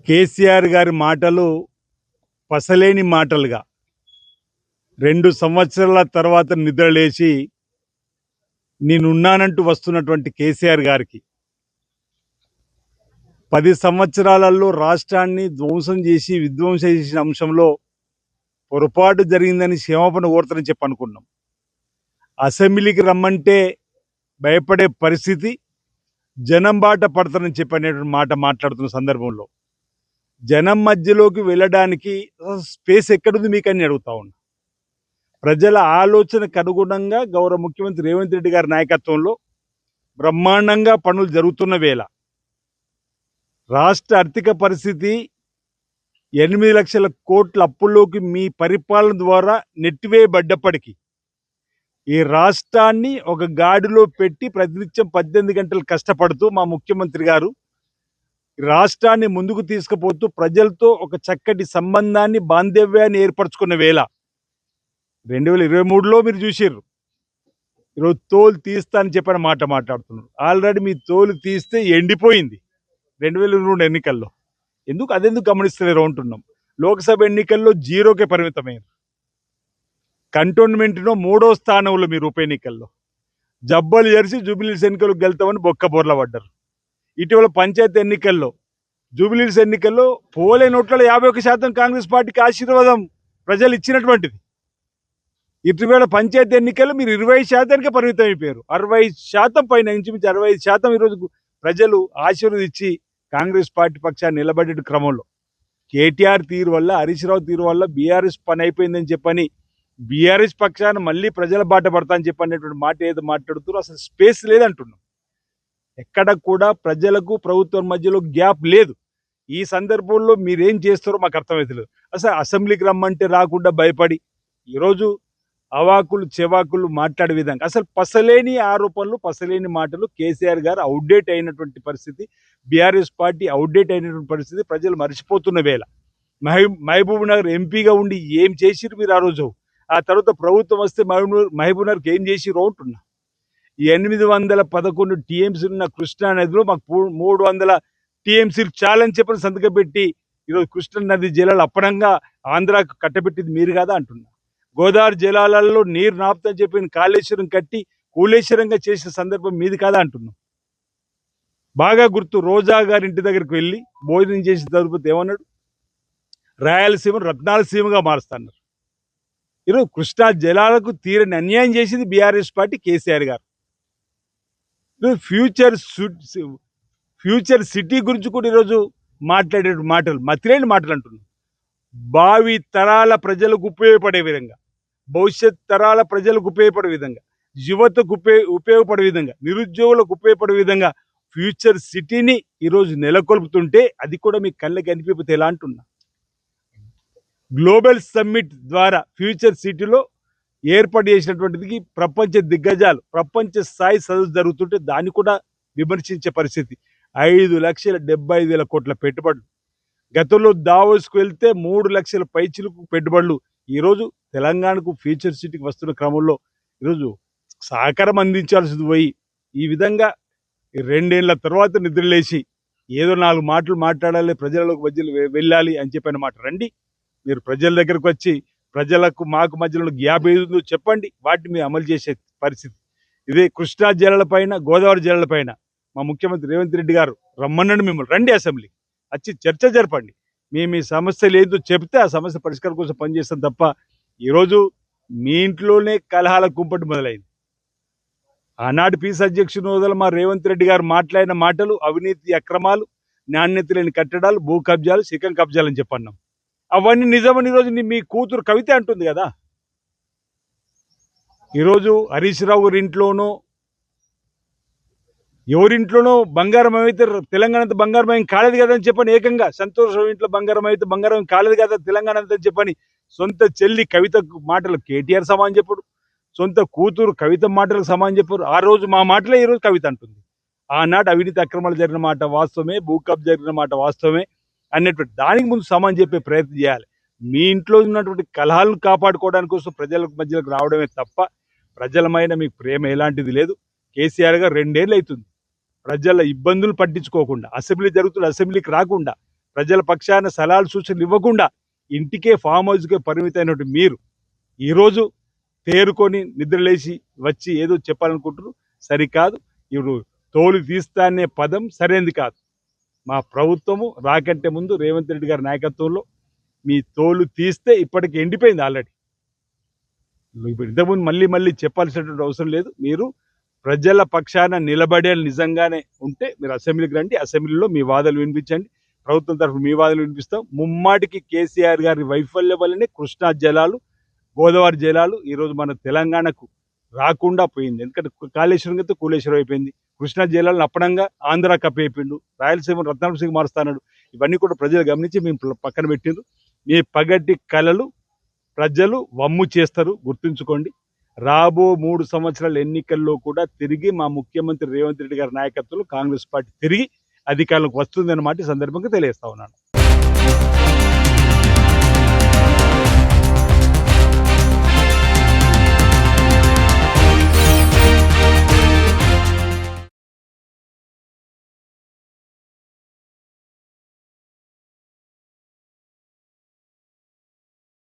కేసీఆర్ గారి మాటలు పసలేని మాటలుగా 2 సంవత్సరాల తర్వాత నిద్రలేచి నేనున్నానంటూ వస్తున్నటువంటి కేసీఆర్ గారికి 10 సంవత్సరాలలో రాష్ట్రాన్ని ధ్వంసం చేసి విధ్వంసం చేసిన అంశంలో పొరపాటు జరిగిందని క్షమాపణ కోరుతారని చెప్పి అనుకున్నాం. అసెంబ్లీకి రమ్మంటే భయపడే పరిస్థితి, జనం బాట పడతారని చెప్పి అనేటువంటి మాట మాట్లాడుతున్న సందర్భంలో జనం మధ్యలోకి వెళ్ళడానికి స్పేస్ ఎక్కడుంది మీకని అడుగుతా ఉన్నా. ప్రజల ఆలోచనకు అనుగుణంగా గౌరవ ముఖ్యమంత్రి రేవంత్ రెడ్డి గారి నాయకత్వంలో బ్రహ్మాండంగా పనులు జరుగుతున్న వేళ రాష్ట్ర ఆర్థిక పరిస్థితి 8 లక్షల కోట్ల అప్పుల్లోకి మీ పరిపాలన ద్వారా నెట్టివేయబడ్డప్పటికీ ఈ రాష్ట్రాన్ని ఒక గాడిలో పెట్టి ప్రతినిత్యం 18 గంటలు కష్టపడుతూ మా ముఖ్యమంత్రి గారు రాష్ట్రాన్ని ముందుకు తీసుకుపోతూ ప్రజలతో ఒక చక్కటి సంబంధాన్ని, బాంధవ్యాన్ని ఏర్పరచుకున్న వేళ 2023లో మీరు చూసిర్రు. ఈరోజు తోలు తీస్తా అని చెప్పిన మాట మాట్లాడుతున్నారు. ఆల్రెడీ మీ తోలు తీస్తే ఎండిపోయింది 2022 ఎన్నికల్లో. అదెందుకు గమనిస్తలేరు అంటున్నాం. లోక్సభ ఎన్నికల్లో 0కే పరిమితమైంది. కంటోన్మెంట్లో 3వ స్థానంలో మీరు ఉప ఎన్నికల్లో జబ్బలు జరిసి జూబిలీస్ ఎన్నికలకు గెలుతామని బొక్కబోర్ల పడ్డారు. ఇటీవల పంచాయతీ ఎన్నికల్లో జూబిలీస్ ఎన్నికల్లో పోలే నోట్ల 51% కాంగ్రెస్ పార్టీకి ఆశీర్వాదం ప్రజలు ఇచ్చినటువంటిది. ఇటీవల పంచాయతీ ఎన్నికల్లో మీరు 20%కే పరిమితం అయిపోయారు. 60% పైన ఇంచుమించు 65% ఈరోజు ప్రజలు ఆశీర్వదించి కాంగ్రెస్ పార్టీ పక్షాన్ని నిలబడే క్రమంలో కేటీఆర్ తీరు వల్ల, హరీష్ రావు తీరు వల్ల బీఆర్ఎస్ పని అయిపోయిందని చెప్పని బీఆర్ఎస్ పక్షాన్ని మళ్ళీ ప్రజల బాట పడతా అని చెప్పనేటువంటి మాట ఏదో మాట్లాడుతారో అసలు స్పేస్ లేదంటున్నాం. ఎక్కడ కూడా ప్రజలకు ప్రభుత్వం మధ్యలో గ్యాప్ లేదు. ఈ సందర్భంలో మీరేం చేస్తారో మాకు అర్థమవుతలేదు. అసలు అసెంబ్లీకి రమ్మంటే రాకుండా భయపడి ఈరోజు అవాకులు చెవాకులు మాట్లాడే విధంగా అసలు పసలేని ఆరోపణలు, పసలేని మాటలు. కేసీఆర్ గారు అవుట్డేట్ అయినటువంటి పరిస్థితి, బీఆర్ఎస్ పార్టీ అవుట్డేట్ అయినటువంటి పరిస్థితి ప్రజలు మర్చిపోతున్న వేళ మహబూబ్ నగర్ ఎంపీగా ఉండి ఏం చేసిరు మీరు ఆ రోజు? ఆ తర్వాత ప్రభుత్వం వస్తే మహబూబ్ నగర్కి ఏం చేసిరు అంటున్నా. 811 టీఎంసీలు ఉన్న కృష్ణా నదిలో మాకు 300 టీఎంసీలు చాలని చెప్పని సంతకం పెట్టి ఈరోజు కృష్ణా నది జలాలు అప్పనంగా ఆంధ్రాకు కట్టబెట్టింది మీరు కాదా అంటున్నా. గోదావరి జలాలలో నీరు నాపుతని చెప్పి కాళేశ్వరం కట్టి కూలేశ్వరంగా చేసిన సందర్భం మీది కాదా అంటున్నాం. బాగా గుర్తు, రోజా గారి ఇంటి దగ్గరికి వెళ్ళి భోజనం చేసిన తరువాత ఏమన్నాడు? రాయలసీమను రత్నాలసీమగా మారుస్తున్నారు. ఈరోజు కృష్ణా జలాలకు తీరని అన్యాయం చేసింది బీఆర్ఎస్ పార్టీ, కేసీఆర్ గారు. ఫ్యూచర్ సిటీ గురించి కూడా ఈరోజు మాట్లాడే మాటలు మతిలేని మాటలు అంటున్నాం. భావి తరాల ప్రజలకు ఉపయోగపడే విధంగా, భవిష్యత్ తరాల ప్రజలకు ఉపయోగపడే విధంగా, యువతకు ఉపయోగపడే విధంగా, నిరుద్యోగులకు ఉపయోగపడే విధంగా ఫ్యూచర్ సిటీని ఈరోజు నెలకొల్పుతుంటే అది కూడా మీ కళ్ళకి అనిపిపోతే ఎలా అంటున్నా. గ్లోబల్ సమ్మిట్ ద్వారా ఫ్యూచర్ సిటీలో ఏర్పాటు చేసినటువంటిది ప్రపంచ దిగ్గజాలు, ప్రపంచ స్థాయి సదస్సు జరుగుతుంటే దాన్ని కూడా విమర్శించే పరిస్థితి. 5,75,000 కోట్ల పెట్టుబడులు. గతంలో దావోస్కు వెళ్తే 3 లక్షల పైచిలకు పెట్టుబడులు. ఈరోజు తెలంగాణకు ఫ్యూచర్ సిటీకి వస్తున్న క్రమంలో ఈరోజు సహకారం అందించాల్సింది పోయి ఈ విధంగా 2 ఏళ్ల తర్వాత నిద్రలేసి ఏదో 4 మాటలు మాట్లాడాలి, ప్రజలకు మధ్యలో వెళ్ళాలి అని చెప్పిన మాట. రండి, మీరు ప్రజల దగ్గరకు వచ్చి ప్రజలకు మాకు మధ్యలో గ్యాప్ ఏదో చెప్పండి, వాటిని మీరు అమలు చేసే పరిస్థితి. ఇదే కృష్ణా జలాలపైన, గోదావరి జలాలపైన మా ముఖ్యమంత్రి రేవంత్ రెడ్డి గారు రమ్మన్నాడు మిమ్మల్ని. రండి, అసెంబ్లీ వచ్చి చర్చ జరపండి. మీ సమస్యలు ఏదో చెప్తే ఆ సమస్య పరిష్కారం కోసం పనిచేస్తాం తప్ప ఈరోజు మీ ఇంట్లోనే కలహాల కుంపటి మొదలైంది. ఆనాడు పీస్ అధ్యక్షుని హోదాలో మా రేవంత్ రెడ్డి గారు మాట్లాడిన మాటలు అవినీతి, అక్రమాలు, నాణ్యత లేని కట్టడాలు, భూ కబ్జాలు, శిఖం కబ్జాలు అని చెప్పన్నాం. అవన్నీ నిజమని ఈరోజు మీ కూతురు కవిత అంటుంది కదా. ఈరోజు హరీష్ రావు గారి ఇంట్లోనో ఎవరింట్లోనో బంగారం అయితే తెలంగాణ అంతా బంగారమయం కాలేదు కదా అని చెప్పని, ఏకంగా సంతోషం ఇంట్లో బంగారం అయితే బంగారం కాలేదు కదా తెలంగాణ అంతా చెప్పని సొంత చెల్లి కవిత మాటలు కేటీఆర్ సమానం చెప్పడు, సొంత కూతురు కవిత మాటలకు సమానం చెప్పారు. ఆ రోజు మా మాటలే ఈరోజు కవిత అంటుంది. ఆనాడు అవినీతి అక్రమాలు జరిగిన మాట వాస్తవమే, భూ కబ్జా జరిగిన మాట వాస్తవమే అన్నటువంటి దానికి ముందు సమానం చెప్పే ప్రయత్నం చేయాలి. మీ ఇంట్లో ఉన్నటువంటి కలహాలను కాపాడుకోవడానికి కోసం ప్రజల మధ్యలోకి రావడమే తప్ప ప్రజలమైన మీకు ప్రేమ ఎలాంటిది లేదు. కేసీఆర్ గారు 2 ఏళ్ళు అవుతుంది ప్రజల ఇబ్బందులు పట్టించుకోకుండా, అసెంబ్లీ జరుగుతున్న అసెంబ్లీకి రాకుండా, ప్రజల పక్షాన సలహాలు సూచనలు ఇవ్వకుండా ఇంటికే ఫామ్ హౌస్కే పరిమితమైనటువంటి మీరు ఈరోజు తేరుకొని నిద్రలేసి వచ్చి ఏదో చెప్పాలనుకుంటున్నారు. సరికాదు. ఇప్పుడు తోలు తీస్తా అనే పదం సరైనది కాదు. మా ప్రభుత్వము రాకంటే ముందు రేవంత్ రెడ్డి గారి నాయకత్వంలో మీ తోలు తీస్తే ఇప్పటికి ఎండిపోయింది ఆల్రెడీ. ఇప్పుడు ఇంతకుముందు మళ్ళీ మళ్ళీ చెప్పాల్సినటువంటి అవసరం లేదు. మీరు ప్రజల పక్షాన నిలబడే నిజంగానే ఉంటే మీరు అసెంబ్లీకి రండి, అసెంబ్లీలో మీ వాదనలు వినిపించండి. ప్రభుత్వం తరఫున మీ వాదనలు వినిపిస్తాం. ముమ్మాటికి కేసీఆర్ గారి వైఫల్యం వల్లనే కృష్ణా జలాలు, గోదావరి జలాలు ఈరోజు మన తెలంగాణకు రాకుండా పోయింది. ఎందుకంటే కాళేశ్వరం అయితే కూలేశ్వరం అయిపోయింది. కృష్ణా జలాలను అప్పనంగా ఆంధ్ర కప్పైపోయిండు. రాయలసీమ రత్నాలసీమ మారుస్తున్నాడు. ఇవన్నీ కూడా ప్రజలు గమనించి మేము పక్కన పెట్టిండ్రు. మీ పగటి కళలు ప్రజలు వమ్ము చేస్తారు, గుర్తుంచుకోండి. రాబో 3 సంవత్సరాల ఎన్నికల్లో కూడా తిరిగి మా ముఖ్యమంత్రి రేవంత్ రెడ్డి గారి నాయకత్వంలో కాంగ్రెస్ పార్టీ తిరిగి అధికారంలోకి వస్తుందన్నమాట ఈ సందర్భంగా తెలియజేస్తా ఉన్నాను.